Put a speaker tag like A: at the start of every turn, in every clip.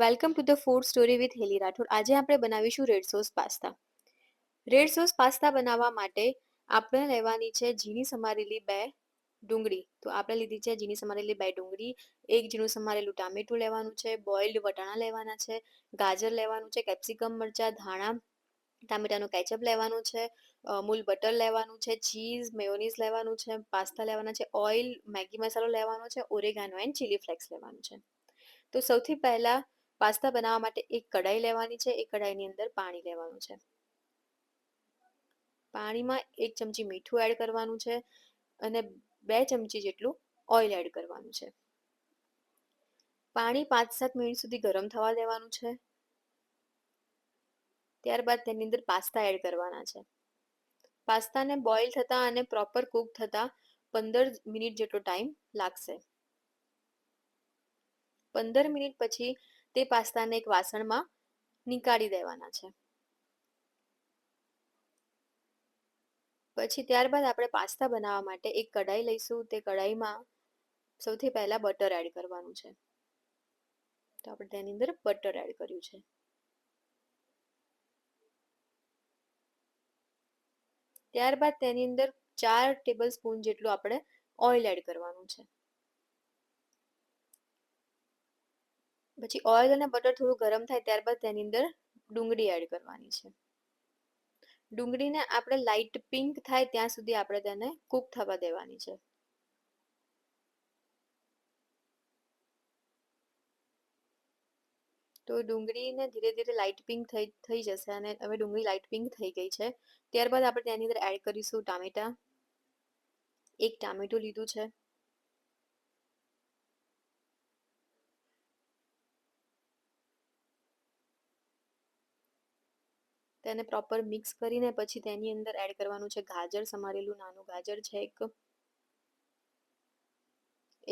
A: Welcome to the food story with Heli Rathod. આજે આપણે બનાવીશું red sauce pasta. Red sauce pasta બનાવવા માટે આપણે લેવાની છે ઝીણી સમારેલી 2 ડુંગળી. તો આપણે લીધી છે ઝીણી સમારેલી 2 ડુંગળી, 1 ઝીણું સમારેલું ટામેટું લેવાનું છે, બોઇલ્ડ વટાણા લેવાના છે, ગાજર લેવાનું છે, કેપ્સિકમ, મરચાં, ધાણા, ટામેટાનું કેચઅપ લેવાનું છે, અમૂલ બટર લેવાનું છે, ચીઝ, મેયોનીઝ લેવાનું છે, પાસ્તા લેવાના છે, ઓઇલ, મેગી મસાલો લેવાનો છે, ઓરેગાનો એન્ડ ચીલી ફ્લેક્સ લેવાનું છે. તો સૌથી પહેલા પાસ્તા બનાવવા માટે એક કઢાઈ લેવાની છે. એ કઢાઈની અંદર પાણી લેવાનું છે. પાણીમાં 1 ચમચી મીઠું એડ કરવાનું છે અને 2 ચમચી જેટલું ઓઇલ એડ કરવાનું છે. પાણી 5-7 મિનિટ સુધી ગરમ થવા દેવાનું છે. ત્યારબાદ તેની અંદર પાસ્તા એડ કરવાના છે. પાસ્તાને બોઇલ થતા અને પ્રોપર કૂક થતા 15 મિનિટ જેટલો ટાઈમ લાગશે. 15 મિનિટ પછી તે પાસ્તાને એક વાસણમાં નીકાળી દેવાના છે. પછી ત્યારબાદ આપણે પાસ્તા બનાવવા માટે એક કઢાઈ લઈશું. તે કઢાઈમાં સૌથી પહેલા બટર એડ કરવાનું છે. તો આપણે તેની અંદર બટર એડ કર્યું છે. ત્યારબાદ તેની અંદર 4 ટેબલ સ્પૂન જેટલું આપણે ઓઇલ એડ કરવાનું છે. પછી ઓઇલ અને બટર થોડું ગરમ થાય ત્યારબાદ તેની અંદર ડુંગળી એડ કરવાની છે. ડુંગળીને આપણે લાઇટ પિંક થાય ત્યાં સુધી આપણે તેને કૂક થવા દેવાની છે. તો ડુંગળીને ધીરે ધીરે લાઇટ પિંક થઈ જશે અને હવે ડુંગળી લાઇટ પિંક થઈ ગઈ છે. ત્યારબાદ આપણે તેની અંદર એડ કરીશું ટામેટા. 1 ટામેટું લીધું છે. તેને પ્રોપર મિક્સ કરીને પછી તેની અંદર એડ કરવાનું છે ગાજર, સમારેલું નાનું ગાજર છે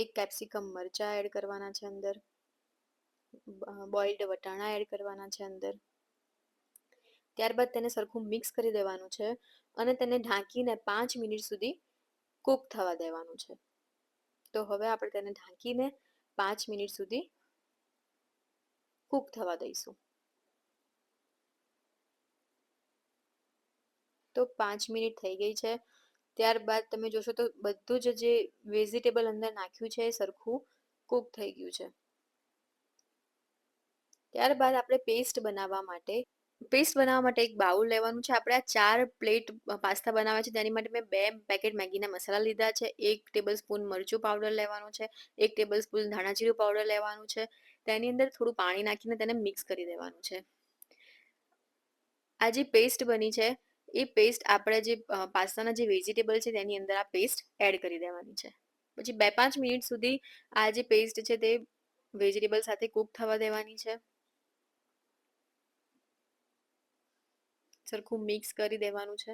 A: એક કેપ્સિકમ મરચાં એડ કરવાના છે અંદર, બોઇલ્ડ વટાણા એડ કરવાના છે અંદર. ત્યારબાદ તેને સરખું મિક્સ કરી દેવાનું છે અને તેને ઢાંકીને 5 મિનિટ સુધી કૂક થવા દેવાનું છે. તો હવે આપણે તેને ઢાંકીને 5 મિનિટ સુધી કૂક થવા દઈશું. તો 5 મિનિટ થઈ ગઈ છે. ત્યારબાદ તમે જોશો તો બધું જ જે વેજીટેબલ અંદર નાખ્યું છે એ સરખું કૂક થઈ ગયું છે. ત્યારબાદ આપણે પેસ્ટ બનાવવા માટે એક બાઉલ લેવાનું છે. આપણે આ 4 પ્લેટ પાસ્તા બનાવવા છે તેની માટે મેં 2 પેકેટ મેગીના મસાલા લીધા છે. 1 ટેબલ સ્પૂન મરચું પાવડર લેવાનું છે. 1 ટેબલ સ્પૂન ધાણા જીરું પાવડર લેવાનું છે. તેની અંદર થોડું પાણી નાખીને તેને મિક્સ કરી દેવાનું છે. આ જે પેસ્ટ બની છે એ પેસ્ટ આપણે જે પાસ્તાના જે વેજીટેબલ છે તેની અંદર આ પેસ્ટ એડ કરી દેવાની છે. પછી 2-5 મિનિટ સુધી આ જે પેસ્ટ છે તે વેજીટેબલ સાથે કૂક થવા દેવાની છે. સરખું મિક્સ કરી દેવાનું છે.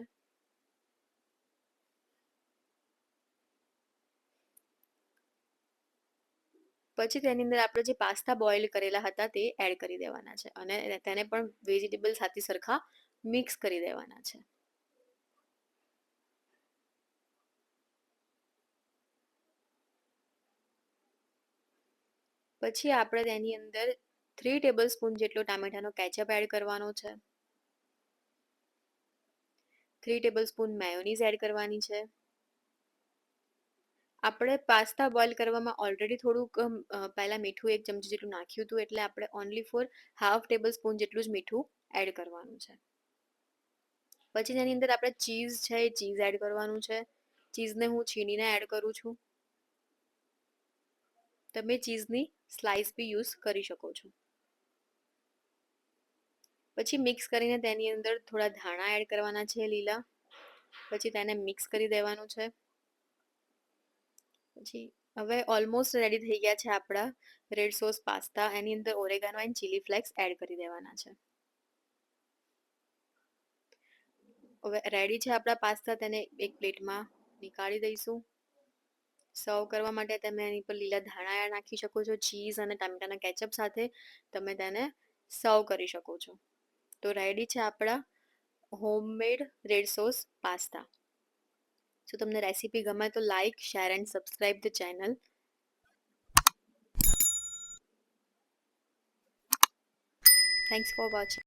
A: પછી તેની અંદર આપણે જે પાસ્તા બોઇલ કરેલા હતા તે એડ કરી દેવાના છે અને તેને પણ વેજીટેબલ સાથે સરખા મિક્સ કરી દેવાના છે. પછી આપણે તેની અંદર 3 ટેબલ સ્પૂન જેટલો ટામેટાનો કેચઅપ એડ કરવાનો છે. 3 ટેબલ સ્પૂન મેયોનીઝ એડ કરવાની છે. આપણે પાસ્તા બોઇલ કરવામાં ઓલરેડી થોડુંક પહેલાં મીઠું 1 ચમચી જેટલું નાખ્યું હતું એટલે આપણે only four half tablespoon જેટલું જ મીઠું એડ કરવાનું છે. પછી તેની અંદર આપણે ચીઝ છે એ ચીઝ એડ કરવાનું છે. ચીઝને હું છીણીને એડ કરું છું. તમે ચીઝની સ્લાઇસ બી યુઝ કરી શકો છો. પછી મિક્સ કરીને તેની અંદર થોડા ધાણા એડ કરવાના છે લીલા. પછી તેને મિક્સ કરી દેવાનું છે. પછી હવે ઓલમોસ્ટ રેડી થઈ ગયા છે આપણા રેડ સોસ પાસ્તા. એની અંદર oregano and chilli flakes add કરી દેવાના છે. હવે રેડી છે આપણા પાસ્તા. તેને એક પ્લેટમાં નીકાળી દઈશું. સર્વ કરવા માટે તમે એની પર લીલા ધાણા નાખી શકો છો. ચીઝ અને ટામેટાના કેચઅપ સાથે તમે તેને સર્વ કરી શકો છો. તો રેડી છે આપણા હોમમેડ રેડ સોસ પાસ્તા. જો તમને રેસીપી ગમે તો like, share and subscribe the channel. Thanks for watching.